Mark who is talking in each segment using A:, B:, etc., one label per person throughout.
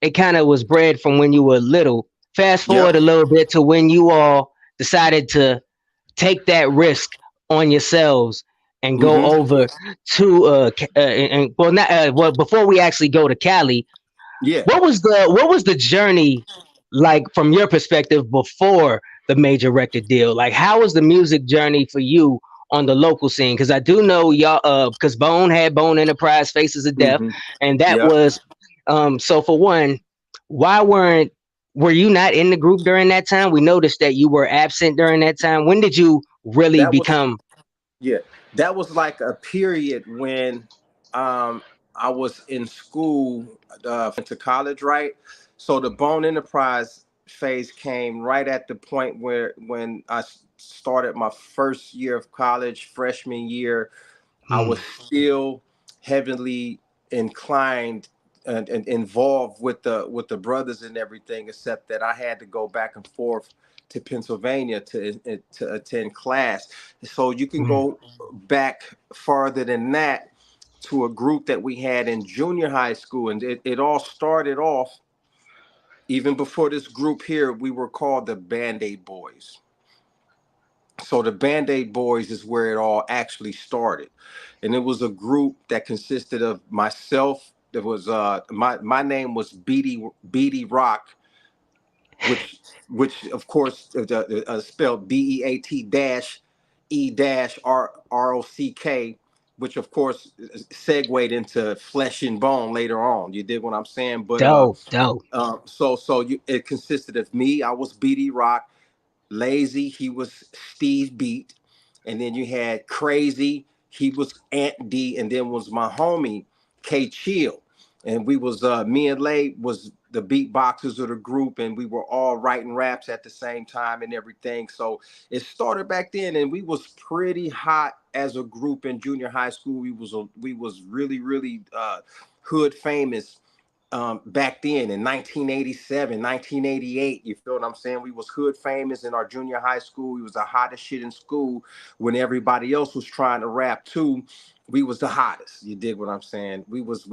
A: it kind of was bred from when you were little. Fast
B: Yep.
A: forward a little bit to when you all decided to take that risk on yourselves and go
B: Mm-hmm.
A: over to and well not well before we actually go to Cali,
B: Yeah.
A: what was the journey like from your perspective before the major record deal? Like how was the music journey for you on the local scene? Because I do know y'all because Bone had Bone Enterprise Faces of Death,
B: Mm-hmm.
A: and that
B: Yep.
A: was so for one, why weren't were you not in the group during that time? We noticed that you were absent during that time. When did you really
B: That was
A: become
B: Yeah, that was like a period when um, I was in school, to college, right? So the Bone Enterprise phase came right at the point where when I started my first year of college, freshman year. I was
A: hmm,
B: still heavily inclined and involved with the brothers and everything, except that I had to go back and forth to Pennsylvania to attend class. So you can
A: hmm,
B: go back farther than that to a group that we had in junior high school, and it all started off even before this group here. We were called the BandAid Boys. So the BandAid Boys is where it all actually started, and it was a group that consisted of myself. There was my name was Beatty Rock, which of course spelled BEAT dash E dash ROCK, which of course segued into Flesh and Bone later on. You did what I'm saying, but
A: dope.
B: it consisted of me. I was BD Rock. Lazy, he was Steve Beat, and then you had Crazy, he was Ant D, and then was my homie K Chill, and we was me and Lay was the beatboxers of the group, and we were all writing raps at the same time and everything. So it started back then, and we was pretty hot as a group in junior high school. We was really hood famous back then in 1987, 1988. You feel what I'm saying? We was hood famous in our junior high school. We was the hottest shit in school when everybody else was trying to rap too. We was the hottest. You dig what I'm saying? We was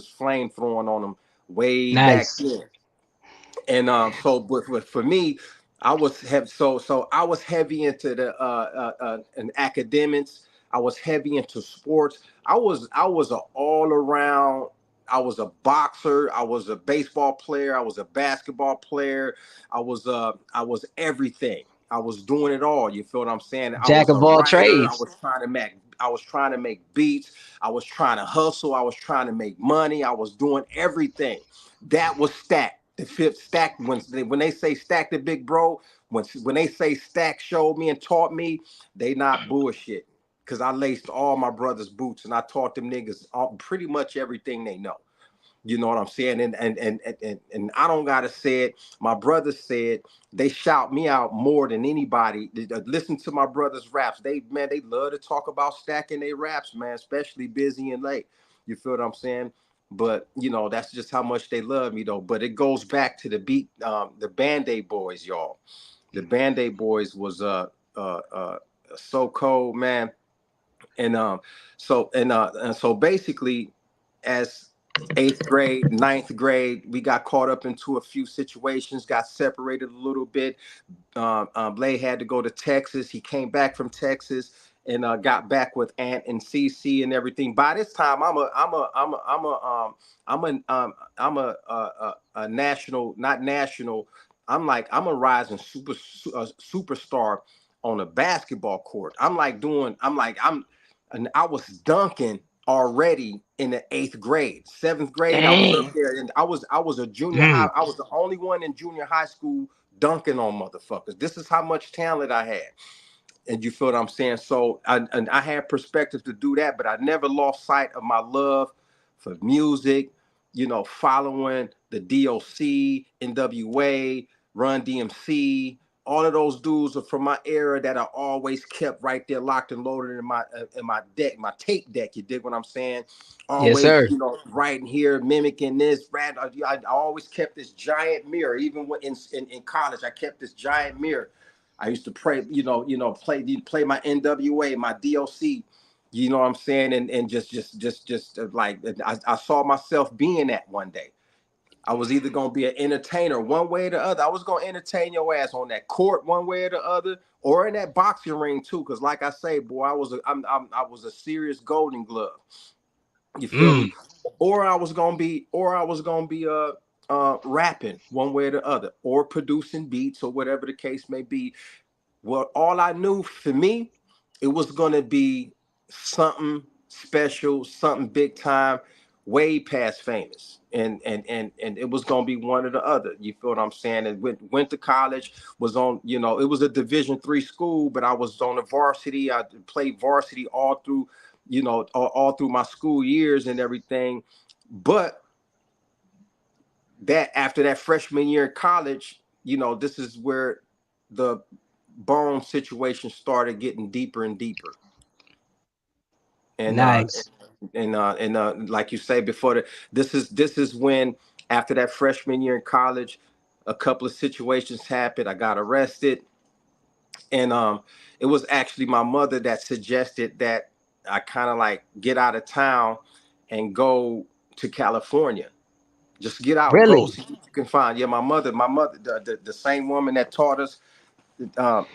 B: flame throwing on them way back
A: Nice.
B: then. And but for me, I was heavy into the in academics. I was heavy into sports. I was an all around. I was a boxer. I was a baseball player. I was a basketball player. I was everything. I was doing it all. You feel what I'm saying? I
A: Jack
B: was a
A: of all
B: writer. I
A: trades.
B: was trying to make. I was trying to make beats. I was trying to hustle. I was trying to make money. I was doing everything. That was Stack. The fifth Stack. When they say Stack the big bro, when they say Stack showed me and taught me, they not bullshit. Cause I laced all my brothers' boots and I taught them niggas pretty much everything they know. You know what I'm saying? And I don't gotta say it. My brothers said they shout me out more than anybody. Listen to my brothers' raps. They love to talk about stacking their raps, man, especially Busy and Late. You feel what I'm saying? But that's just how much they love me though. But it goes back to the BandAid Boys, y'all. The BandAid Boys was so cold, man. And basically, as eighth grade, ninth grade, we got caught up into a few situations, got separated a little bit. Blay had to go to Texas. He came back from Texas and got back with Ant and CC and everything. By this time, I'm a national, not national. I'm a rising superstar on a basketball court. And I was dunking already in the eighth grade. Seventh grade, I was up
A: Dang.
B: there, and I was a junior high.
A: Mm.
B: I was the only one in junior high school dunking on motherfuckers. This is how much talent I had. And you feel what I'm saying? So I had perspective to do that, but I never lost sight of my love for music, following the DOC, N.W.A, Run DMC. All of those dudes are from my era that I always kept right there, locked and loaded in my deck, my tape deck. You dig what I'm saying?
A: Yes,
B: Always,
A: sir.
B: writing here, mimicking this. I always kept this giant mirror. Even when in college, I kept this giant mirror. I used to pray, play my N.W.A, my DOC. You know what I'm saying? And just like I saw myself being that one day. I was either gonna be an entertainer one way or the other. I was gonna entertain your ass on that court one way or the other, or in that boxing ring too. Cause like I say, boy, I was a serious Golden Glove. You feel me?
A: Mm,
B: Or I was gonna be rapping one way or the other, or producing beats or whatever the case may be. Well, all I knew for me, it was gonna be something special, something big time, way past famous. And it was gonna be one or the other. You feel what I'm saying? And went to college, was on, it was a Division 3 school, but I was on the varsity. I played varsity all through, all through my school years and everything. But that after that freshman year in college, this is where the bone situation started getting deeper and deeper. And
A: nice.
B: like you say before, this is when, after that freshman year in college, a couple of situations happened. I got arrested, and it was actually my mother that suggested that I kind of like get out of town and go to California. Just get out, go
A: Really?
B: see what you can find. Yeah, my mother, the same woman that taught us, um,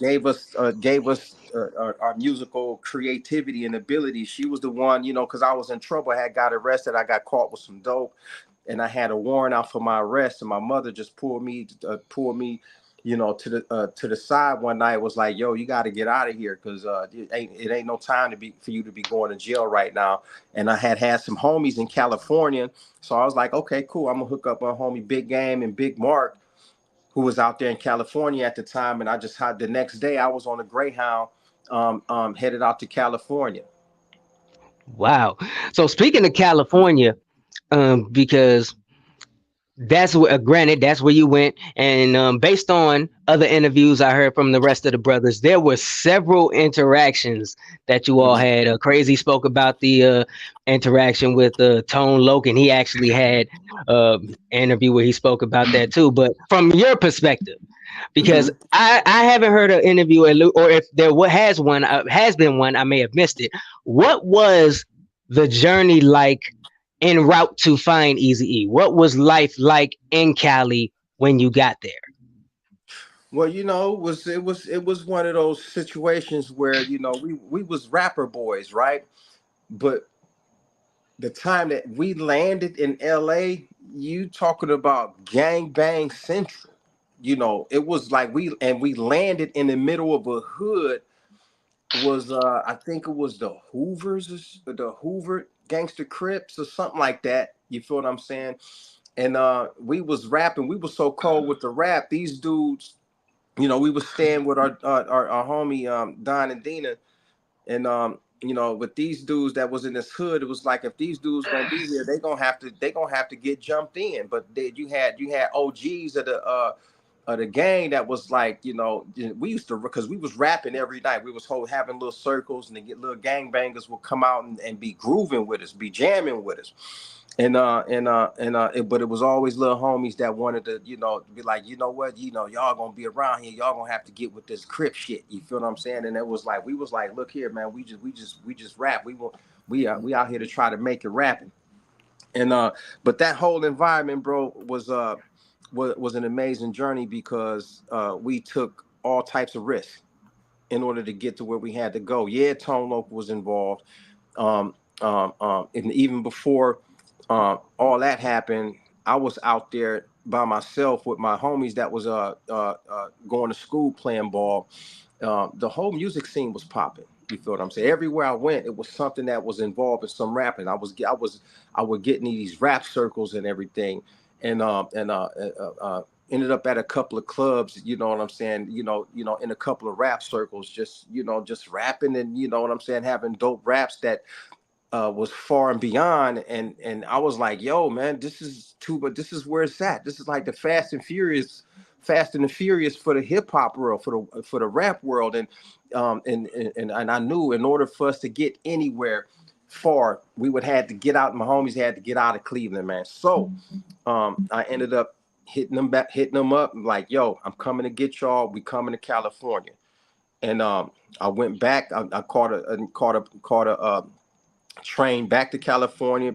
B: gave us our musical creativity and ability. She was the one, because I was in trouble. I had got arrested. I got caught with some dope, and I had a warrant out for my arrest. And my mother just pulled me, to the side one night. Was like, "Yo, you got to get out of here, because it ain't no time for you to be going to jail right now." And I had some homies in California, so I was like, "Okay, cool. I'm gonna hook up my homie Big Game and Big Mark, who was out there in California at the time." And I just had, the next day I was on a Greyhound, headed out to California.
A: Wow. So speaking of California, because that's where, granted, that's where you went, and based on other interviews I heard from the rest of the brothers, there were several interactions that you all
B: Mhm.
A: had. Crazy spoke about the interaction with Tone Logan. He actually had an interview where he spoke about that too. But from your perspective, because
B: Mhm.
A: I haven't heard an interview, or if there has been one, I may have missed it. What was the journey like en route to find Eazy-E? What was life like in Cali when you got there?
B: Well, it was one of those situations where, we was rapper boys, right? But the time that we landed in LA, you talking about gang bang central. It was like we landed in the middle of a hood. Was I think it was the Hoovers, the Hoover Gangster Crips or something like that. You feel what I'm saying? And we was rapping. We was so cold with the rap. These dudes, we was staying with our homie, Don and Dina, and with these dudes that was in this hood, it was like, if these dudes gonna be here, they gonna have to get jumped in. But you had OGs of the gang that was like, we used to, because we was rapping every night. We was having little circles, and the little gang bangers would come out and be grooving with us, be jamming with us. But it was always little homies that wanted to, be like, you know what, y'all gonna be around here, y'all gonna have to get with this Crip shit. You feel what I'm saying? And it was like, we was like, look here, man, we just rap. We out here to try to make it rapping. And but that whole environment, bro, was an amazing journey, because we took all types of risks in order to get to where we had to go. Yeah, Tone Local was involved. And even before all that happened, I was out there by myself with my homies that was going to school playing ball. The whole music scene was popping. You feel what I'm saying? Everywhere I went, it was something that was involved in some rapping. I would get in these rap circles and everything, and ended up at a couple of clubs. You know what I'm saying? In a couple of rap circles, just rapping, and you know what I'm saying, having dope raps that was far and beyond. And I was like, yo, man, this is too, but this is where it's at. This is like the Fast and the Furious for the hip hop world, for the rap world. And I knew, in order for us to get anywhere far, we would have to get out. My homies had to get out of Cleveland, man. So I ended up hitting them up like, yo, I'm coming to get y'all. We coming to California. And I went back. I caught a train back to California,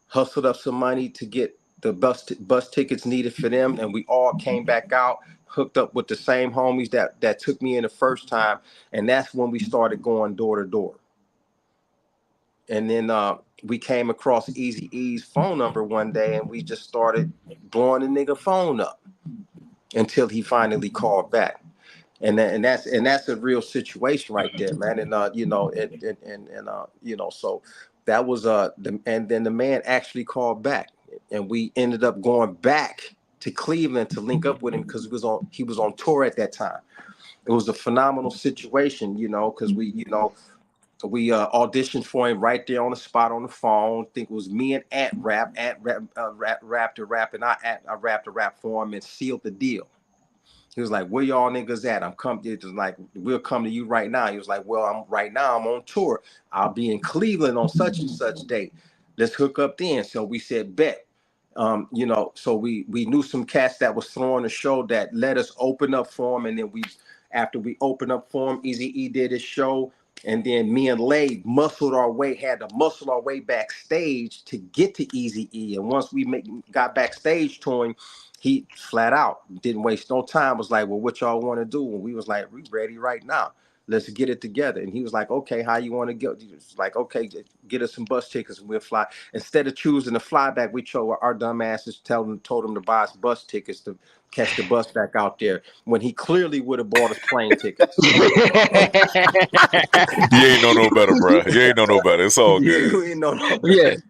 B: hustled up some money to get the bus tickets needed for them, and we all came back out, hooked up with the same homies that took me in the first time, and that's when we started going door to door. And then we came across Eazy-E's phone number one day, and we just started blowing the nigga phone up until he finally called back. And that's a real situation right there, man. And so that was and then the man actually called back, and we ended up going back to Cleveland to link up with him because he was on tour at that time. It was a phenomenal situation, because we auditioned for him right there on the spot on the phone. I think it was me and Ant rapped a rap, and I rapped a rap for him and sealed the deal. He was like, "Where y'all niggas at? I'm coming." It was like, "We'll come to you right now." He was like, "Well, I'm on tour. I'll be in Cleveland on such and such date. Let's hook up then." So we said, "Bet." So we knew some cats that was throwing a show that let us open up for him, and then after we opened up for him, Eazy-E did his show, and then me and Lay had to muscle our way backstage to get to Eazy-E, and once got backstage to him, he flat out didn't waste no time. Was like, "Well, what y'all want to do?" And we was like, "We ready right now. Let's get it together." And he was like, "Okay, how you want to go?" He was like, "Okay, get us some bus tickets and we'll fly." Instead of choosing to fly back, we chose our dumb asses told him to buy us bus tickets to catch the bus back out there when he clearly would have bought us plane tickets.
C: You ain't know no better, bro. You ain't know no better. It's all good.
B: You ain't know no
A: Yeah.
B: better.